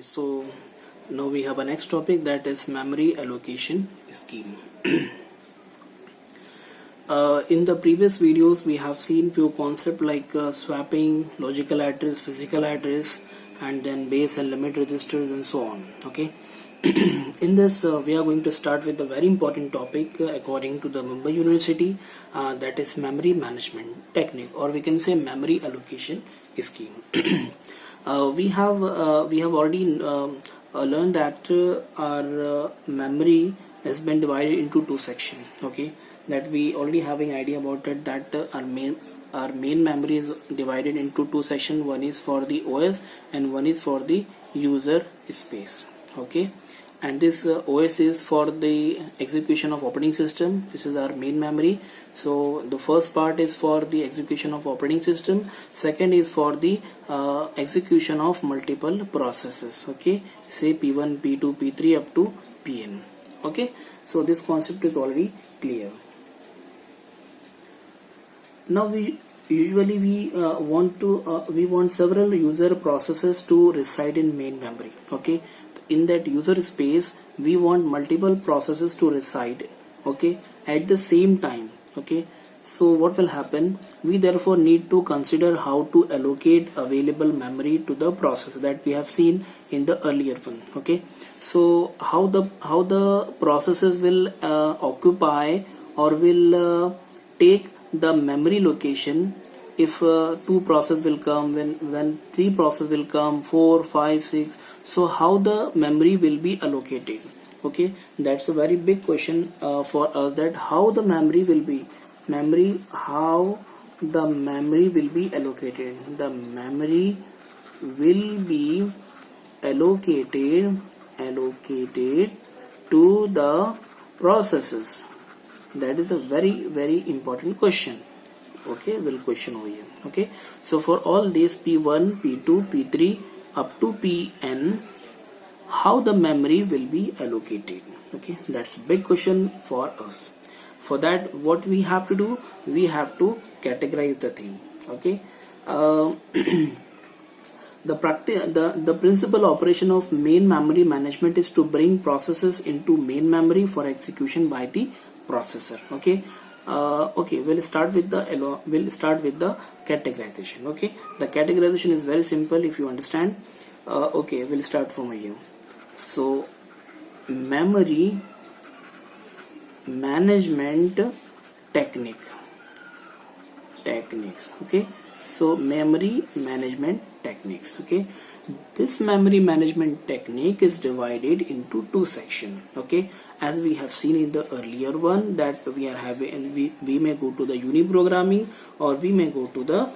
so now we have a next topic, that is memory allocation scheme. In the previous videos we have seen few concepts like swapping, logical address, physical address, and then base and limit registers and so on. Okay. In this we are going to start with a very important topic according to the Mumbai University, that is memory management technique, or we can say memory allocation scheme. We have already learned that our memory has been divided into two sections. Okay, that we already having idea about it, that our main memory is divided into two sections. One is for the OS and one is for the user space. Okay, and this OS is for the execution of operating system. This is our main memory. So the first part is for the execution of operating system, second is for the execution of multiple processes. Okay, say P1, P2, P3 up to Pn. Okay, so this concept is already clear. Now we want several user processes to reside in main memory. Okay, in that user space we want multiple processes to reside, okay, at the same time. Okay, so what will happen, we therefore need to consider how to allocate available memory to the process that we have seen in the earlier one. Okay, so how the processes will occupy or will take the memory location. If two process will come, when three process will come, 4, 5, 6, so how the memory will be allocated. Okay, that's a very big question for us, that how the memory will be allocated. The memory will be allocated to the processes. That is a very, very important question. Okay, we'll question over here. Okay, so for all these P1, P2, P3 up to Pn, how the memory will be allocated. Okay, that's a big question for us. For that, what we have to do, we have to categorize the thing. Okay, the principal operation of main memory management is to bring processes into main memory for execution by the processor. Okay, we'll start with the categorization. Okay, the categorization is very simple if you understand. Okay, we'll start from here. So memory management techniques. Okay, so memory management techniques. Okay, this memory management technique is divided into two sections. Okay, as we have seen in the earlier one, that we are having, we may go to the uniprogramming, or we may go to the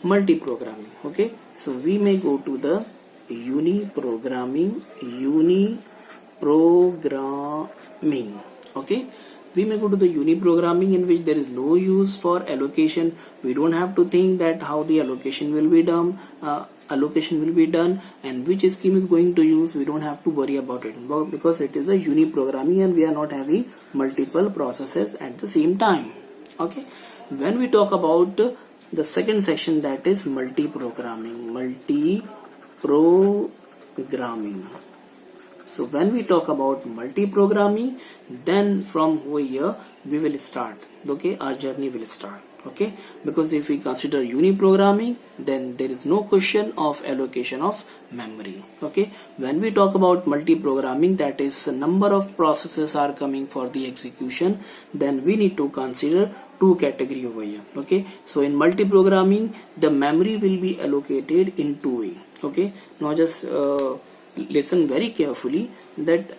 multi-programming. Okay, so we may go to the uniprogramming. Okay, we may go to the uniprogramming, in which there is no use for allocation. We don't have to think that how the allocation will be done, and which scheme is going to use. We don't have to worry about it, because it is a uniprogramming and we are not having multiple processes at the same time. Okay, when we talk about the second section, that is multi-programming. So when we talk about multi-programming, then from here we will start. Okay, our journey will start. Okay, because if we consider uniprogramming, then there is no question of allocation of memory. Okay, when we talk about multi-programming, that is the number of processes are coming for the execution, then we need to consider two categories over here. Okay, so in multi-programming, the memory will be allocated in two ways. Okay, now just listen very carefully, that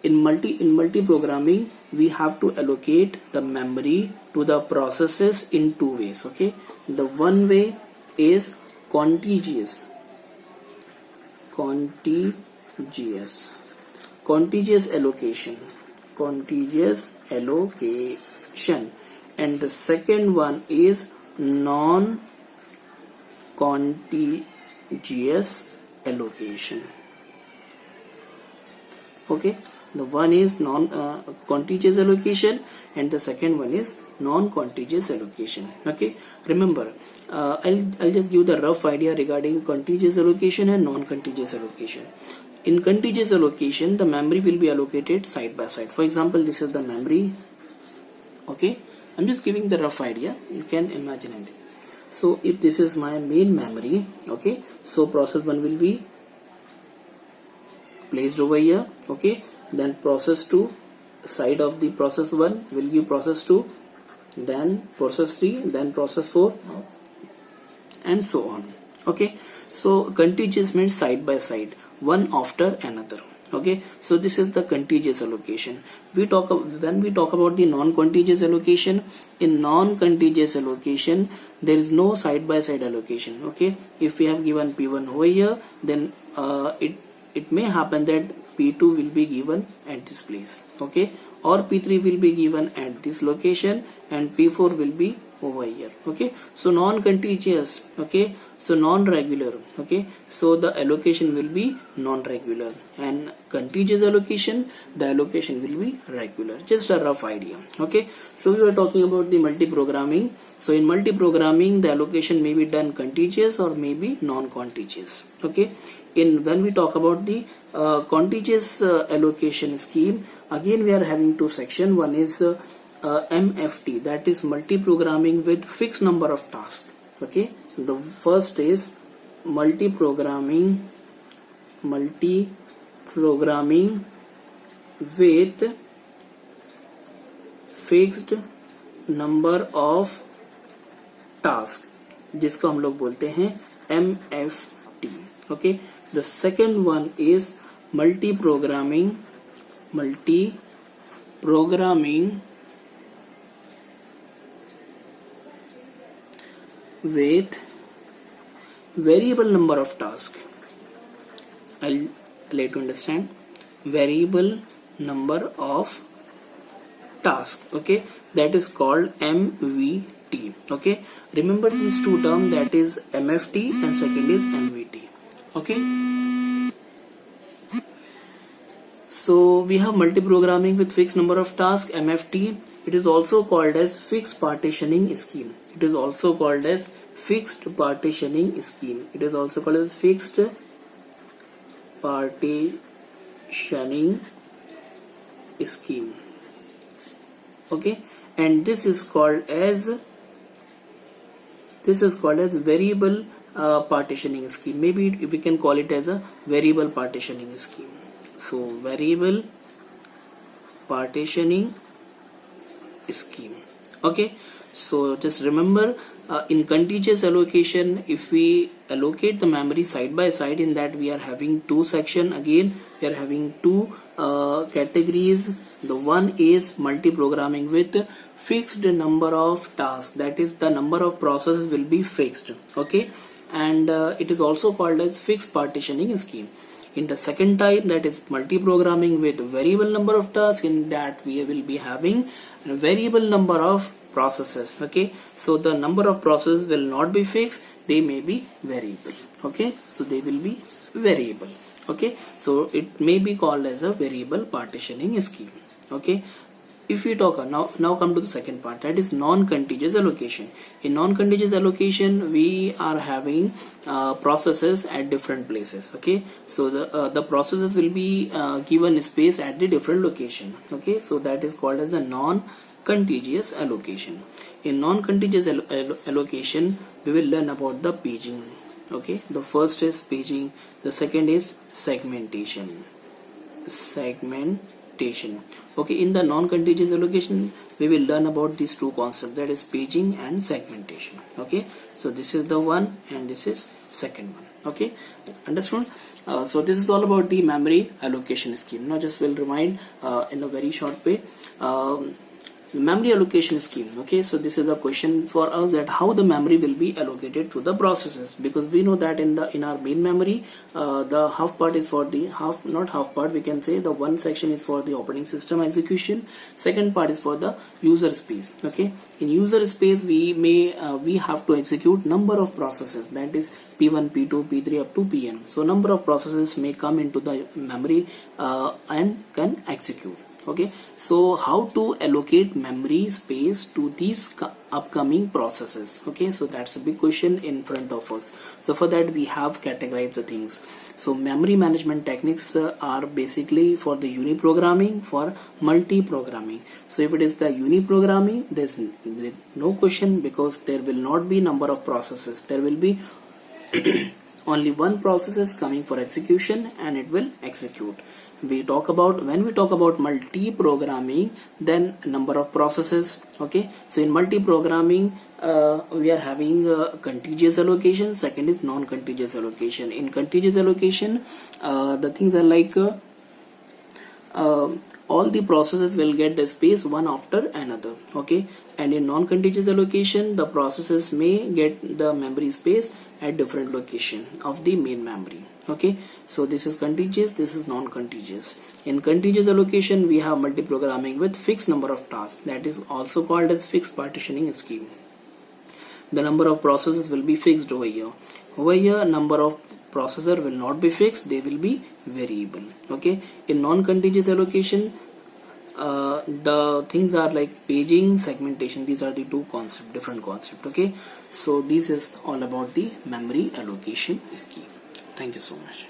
in multi-programming we have to allocate the memory to the processes in two ways. Okay, the one way is contiguous allocation, and the second one is non-contiguous allocation. Okay, the one is non contiguous allocation and the second one is non contiguous allocation. Okay, remember, I'll just give the rough idea regarding contiguous allocation and non contiguous allocation. In contiguous allocation, the memory will be allocated side by side. For example, this is the memory. Okay, I'm just giving the rough idea, you can imagine it. So if this is my main memory, okay, so process 1 will be placed over here. Okay, then process 2, side of the process 1 will give process 2, then process 3, then process 4, and so on. Okay, so contiguous means side by side, one after another. Okay, so this is the contiguous allocation. When we talk about the non-contiguous allocation, in non-contiguous allocation there is no side by side allocation. Okay, if we have given P1 over here, then it may happen that P2 will be given at this place. Okay, or P3 will be given at this location and P4 will be over here. Okay, so non-contiguous, okay, so non-regular. Okay, so the allocation will be non-regular, and contiguous allocation, the allocation will be regular. Just a rough idea. Okay, so we were talking about the multi-programming. So in multi-programming, the allocation may be done contiguous or maybe non-contiguous. Okay, when we talk about the contiguous allocation scheme, again we are having two sections. One is MFT, that is multi-programming with fixed number of tasks. Okay, the first is multi-programming with fixed number of tasks, जिसको हम लोग बोलते हैं MFT. Okay, the second one is multi-programming with variable number of tasks. I'll let you understand. Variable number of tasks. Okay, that is called MVT. Okay, remember these two terms, that is MFT and second is MVT. Okay, so we have multi-programming with fixed number of tasks, MFT. It is also called as fixed partitioning scheme. It is also called as fixed partitioning scheme. It is also called as fixed partitioning scheme. Okay, and this is called as variable partitioning scheme. Maybe we can call it as a variable partitioning scheme. So variable partitioning scheme. Okay, so just remember, in contiguous allocation, if we allocate the memory side by side, in that we are having two sections. Again, we are having two categories. The one is multi-programming with fixed number of tasks, that is the number of processes will be fixed. Okay, and it is also called as fixed partitioning scheme. In the second type, that is multi-programming with variable number of tasks, in that we will be having a variable number of processes. Okay, so the number of processes will not be fixed, they may be variable. Okay, so they will be variable. Okay, so it may be called as a variable partitioning scheme. Okay, if we talk now come to the second part, that is non-contiguous allocation. In non-contiguous allocation, we are having processes at different places. Okay, so the processes will be given space at the different location. Okay, so that is called as a non-contiguous allocation. In non-contiguous allocation, we will learn about the paging. Okay, the first is paging, the second is segmentation. Okay, in the non-contiguous allocation, we will learn about these two concepts, that is paging and segmentation. Okay, so this is the one and this is second one. Okay, understood? So this is all about the memory allocation scheme. Now just will remind in a very short way. memory allocation scheme. Okay, so this is a question for us, that how the memory will be allocated to the processes, because we know that in our main memory, the half part is for the not half part, we can say the one section is for the operating system execution, second part is for the user space. Okay, in user space we have to execute number of processes, that is P1, P2, P3 up to Pn. So number of processes may come into the memory and can execute. Okay, so how to allocate memory space to these upcoming processes? Okay, so that's a big question in front of us. So for that we have categorized the things. So memory management techniques are basically for the uniprogramming, for multi-programming. So if it is the uniprogramming, there's no question, because there will not be number of processes, there will be only one process is coming for execution and it will execute. When we talk about multi-programming, then number of processes. Okay, so in multi-programming we are having contiguous allocation, second is non-contiguous allocation. In contiguous allocation the things are like all the processes will get the space one after another. Okay, and in non-contiguous allocation the processes may get the memory space at different location of the main memory. Okay, so this is contiguous, this is non-contiguous. In contiguous allocation we have multi-programming with fixed number of tasks, that is also called as fixed partitioning scheme. The number of processes will be fixed over here. Over here number of processor will not be fixed, they will be variable. Okay, in non-contiguous allocation the things are like paging, segmentation, these are the two different concept. Okay, so this is all about the memory allocation scheme. Thank you so much.